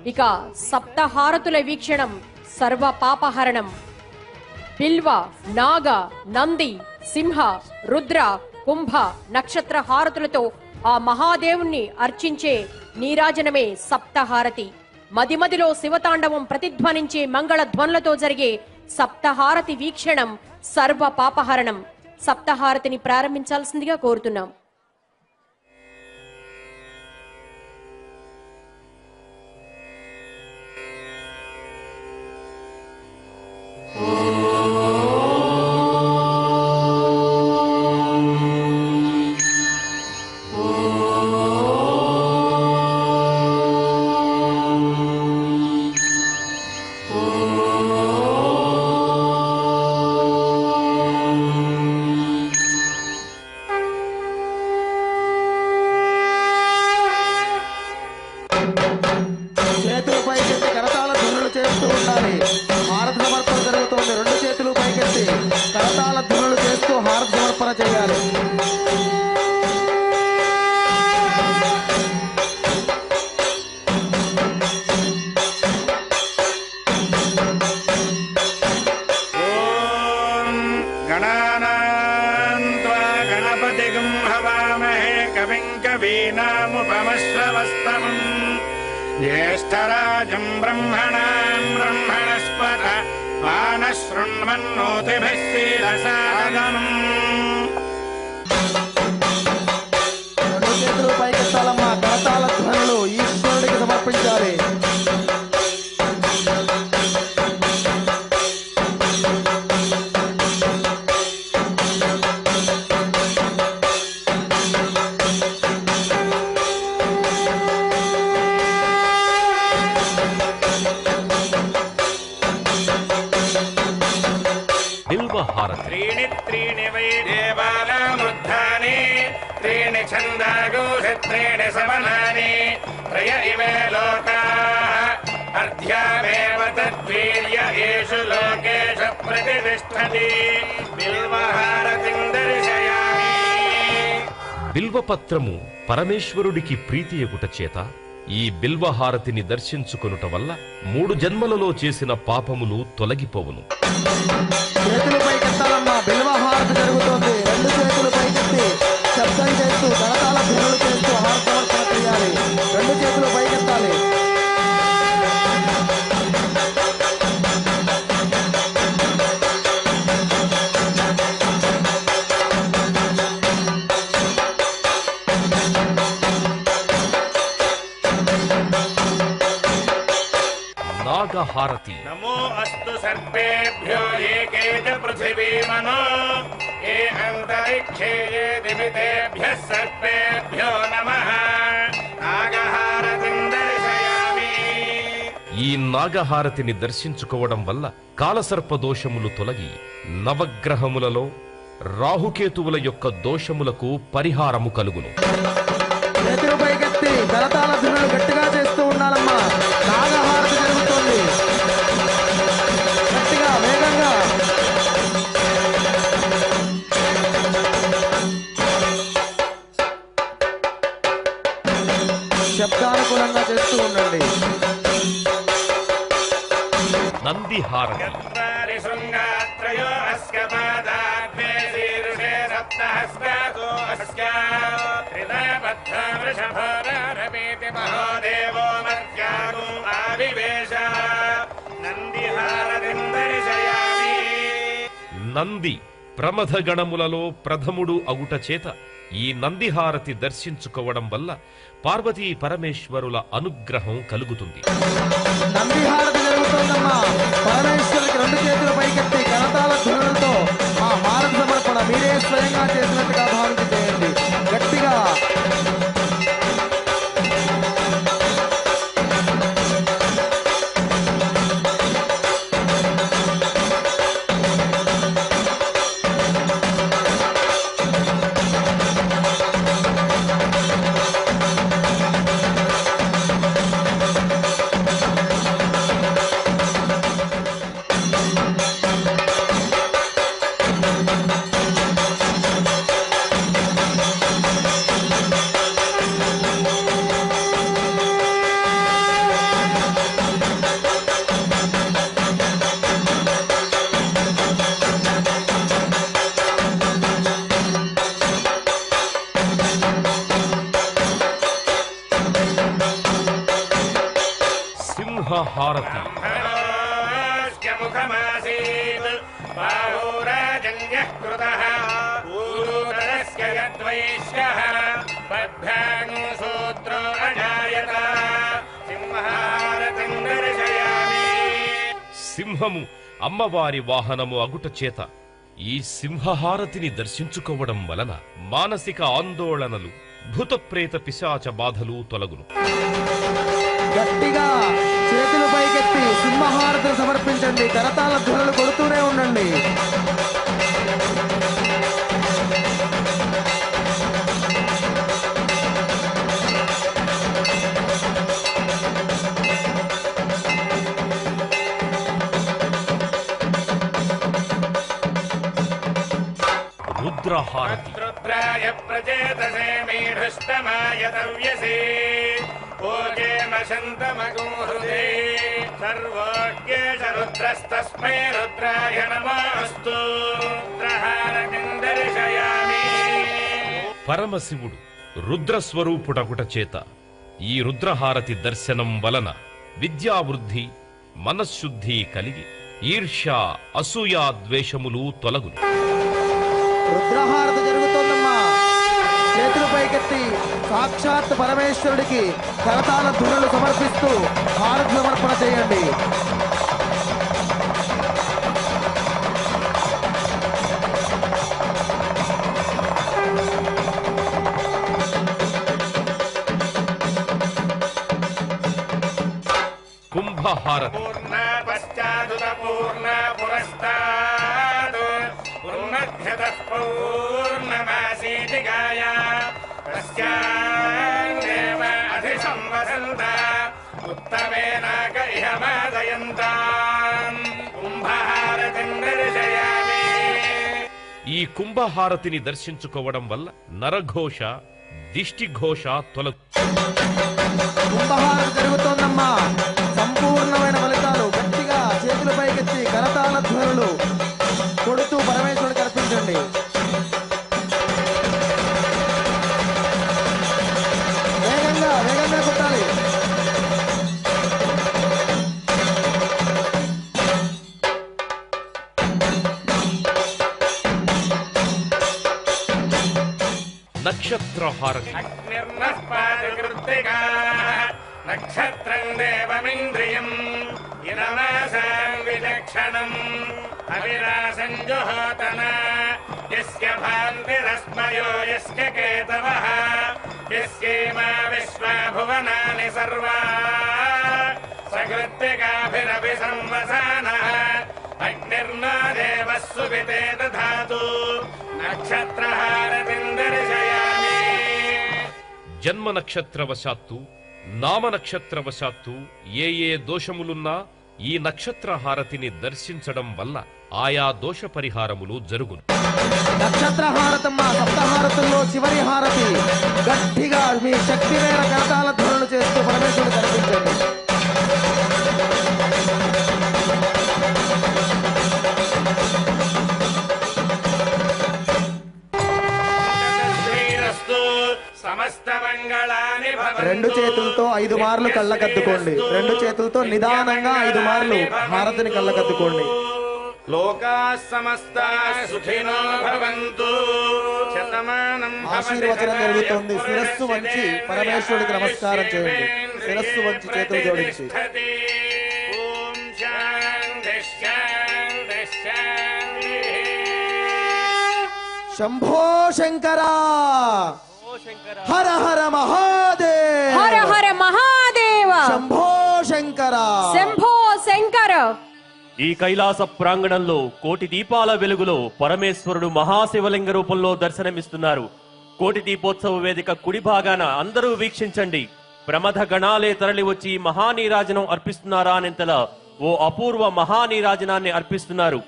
ఇక సప్తహారతుల వీక్షణం సర్వ పాపహరణం. బిల్వ, నాగ, నంది, సింహ, రుద్ర, కుంభ నక్షత్ర హారతులతో ఆ మహాదేవుణ్ణి అర్చించే నీరాజనమే సప్తహారతి. మదిమదిలో శివతాండవం ప్రతిధ్వనించే మంగళ ధ్వనులతో జరిగే సప్తహారతి వీక్షణం సర్వ పాపహరణం. సప్తహారతిని ప్రారంభించాల్సిందిగా కోరుతున్నాం. ज्येष्ठराजं ब्रह्मणां ब्रह्मणस्पत वानशृण्वन्नोतिभिः सीदसादनम्. రెండు చేతులు పైకెత్తాలమ్మా. కరతాళ ధ్వనులు ఈశ్వరుడికి సమర్పించాలి. त्रीणि त्रीणि वै देवानामृद्धानि त्रीणि छन्दागोषि त्रीणि समनानि त्रय इमे लोकाः अर्ध्यामेव तद्वीर्य येषु लोकेषु प्रतिष्ठति. बिल्वहारतिं दर्शयामि. బిల్వపత్రము పరమేశ్వరుడికి ప్రీతియగుట చేత ఈ బిల్వహారతిని దర్శించుకొనుట వల్ల 3 జన్మలలో చేసిన పాపములు తొలగిపోవును. చేతులు పైకెత్తాలమ్మా. బిల్వహారతి జరుగుతోంది. రెండు చేతులు పైకెత్తి శబ్దం చేస్తూ కరతాళ ధ్వనులు చేస్తూ హారతి సమర్పణ చేయాలి. రెండు చేతులు పైకెత్తాలి. నాగహారతి. నమో అస్తు సర్పేభ్యో ఏకే చ పృథివీమనో ఏ అంతరిక్షే ఏ దివితేభ్యః సర్పేభ్యో నమః. నాగహారతిం దర్శయామి. ఈ నాగహారతిని దర్శించుకోవడం వల్ల కాలసర్ప దోషములు తొలగి నవగ్రహములలో రాహుకేతువుల యొక్క దోషములకు పరిహారము కలుగును. చేతులు పైకెత్తి కరతాళ ధ్వనులు గట్టిగా చేస్తూ ఉండాలమ్మా. నాగహారతి జరుగుతోంది. గట్టిగా వేగంగా. శబ్దానుకూలంగా చేస్తూ ఉండండి. నందిహారతి. చత్వారి శృంగాత్రయో అస్య పాదాగ్నే శీర్షే సప్తహస్తాతో అస్య హృదయబద్ధ వృషభారపేతి మహాదేవో మర్త్యాగో ఆవివేశ. నందిహారతిం దర్శయామి. నంది ప్రమథగణములలో ప్రథముడు అగుట చేత ఈ నందిహారతి దర్శించుకోవడం వల్ల పార్వతీ పరమేశ్వరుల అనుగ్రహం కలుగుతుంది. నందిహారతి జరుగుతోందమ్మా. పరమేశ్వరుడికి రెండు చేతులు పైకెత్తి కరతాళ ధ్వనులతో ఆ హారతి సమర్పణ మీరే స్వయంగా చేసినట్టుగా భావించి చేయండి. గట్టిగా. హారతి. ముఖమాసీత్ బాహురాజన్యః కృతః పూరుతరస్య యద్వైశ్యః బద్ధాను సూత్రో అజాయత సింహారతిం దర్శయామి. సింహము అమ్మవారి వాహనము అగుట చేత ఈ సింహహారతిని దర్శించుకోవడం వలన మానసిక ఆందోళనలు, భూతప్రేత పిశాచ బాధలు తొలగును. గట్టిగా చేతులు పైకెత్తి సింహహారతిని సమర్పించండి. కరతాళ ధ్వనులు కొడుతూనే ఉండండి. రుద్రహారతి. రుద్రాయ ప్రచేతసే మేఢుష్టమాయ తవ్యసే ఓజేమశంతమగం హృదే సర్వోజ్ఞేష రుద్రస్తస్మై రుద్రాయ నమోస్తు. రుద్రహారతిం దర్శయామి. పరమశివుడు రుద్రస్వరూపుడగుట చేత ఈ రుద్రహారతి దర్శనం వలన విద్యావృద్ధి, మనశ్శుద్ధి కలిగి ఈర్ష్య, అసూయ, ద్వేషములు తొలగును. రుద్రహారతి జరుగుతోందమ్మా. చేతులు పైకెత్తి సాక్షాత్ పరమేశ్వరుడికి కరతాళ ధ్వనులు సమర్పిస్తూ హారతి సమర్పణ చేయండి. కుంభహారతి. పూర్ణ పశ్చాదుత పూర్ణ పురస్తాద్ పూర్ణధ్యతః పౌర్ణమాసీతికాయ తస్యాన్నేవ అధిసంవసంత ఉత్తమేనాక ఇహ మాదయంతాం. కుంభహారతిం దర్శయామి. ఈ కుంభహారతిని దర్శించుకోవడం వల్ల నరఘోష, దిష్టిఘోష తొలగు. కుంభహారతి జరుగుతోందమ్మా. సంపూర్ణమైన ఫలితాలు. గట్టిగా చేతులు పైకెత్తి కరతాళ ధ్వనులు కొడుతూ పరమేశ్వరుడికి అర్పించండి. వేగంగా వేగంగా కొట్టాలి. నక్షత్రహారతి. అగ్నిర్నః పాదకృత్తికాః నక్షత్రం దేవమింద్రియం ఇనమాసాం విచక్షణం అవిరాసం జుహోతన యస్య భాంతిరస్మయో యస్య కేతవః యస్యేమా విశ్వా భువనాని సర్వా సకృత్తికాభిరపి సంవసానః అగ్నిర్నో దేవः సువితే దధాతు. నక్షత్రహారతిం దర్శయామి. జన్మ నక్షత్రవశాత్తు, నామ నక్షత్రవశాత్తు ఏ దోషములున్నా ఈ నక్షత్రహారతిని దర్శించడం వల్ల ఆయా దోష పరిహారములు జరుగును. నక్షత్ర హారతమ్మ. సప్తహారతుల్లో చివరి హారతి. గట్టిగా మీ శక్తి మేర కరతాళ ధ్వనులు చేస్తూ పరమేశ్వరుడు కనిపించండి. రెండు చేతులతో 5 మార్లు కళ్ళకద్దుకోండి. రెండు చేతులతో నిదానంగా 5 మార్లు హారతిని కళ్ళకద్దుకోండి. లోకాః సమస్తాః సుఖినో భవంతు. శతమానం ఆశీర్వచనం జరుగుతోంది. శిరస్సు వంచి పరమేశ్వరుడికి నమస్కారం చేయండి. శిరస్సు వంచి చేతులు జోడించి. ఓం శాంతి శాంతి శాంతి. శంభో శంకర హర హర మహాదేవ. హర హర మహాదేవ. శంభో శంకర. శంభో శంకర. ఈ కైలాస ప్రాంగణంలో కోటి దీపాల వెలుగులో పరమేశ్వరుడు మహాశివలింగ రూపంలో దర్శనమిస్తున్నారు. కోటి దీపోత్సవ వేదిక కుడి భాగాన అందరూ వీక్షించండి. ప్రమథ గణాలే తరలి వచ్చి మహానీరాజనం అర్పిస్తున్నారా అనేంతలా ఓ అపూర్వ మహానీరాజనాన్ని అర్పిస్తున్నారు.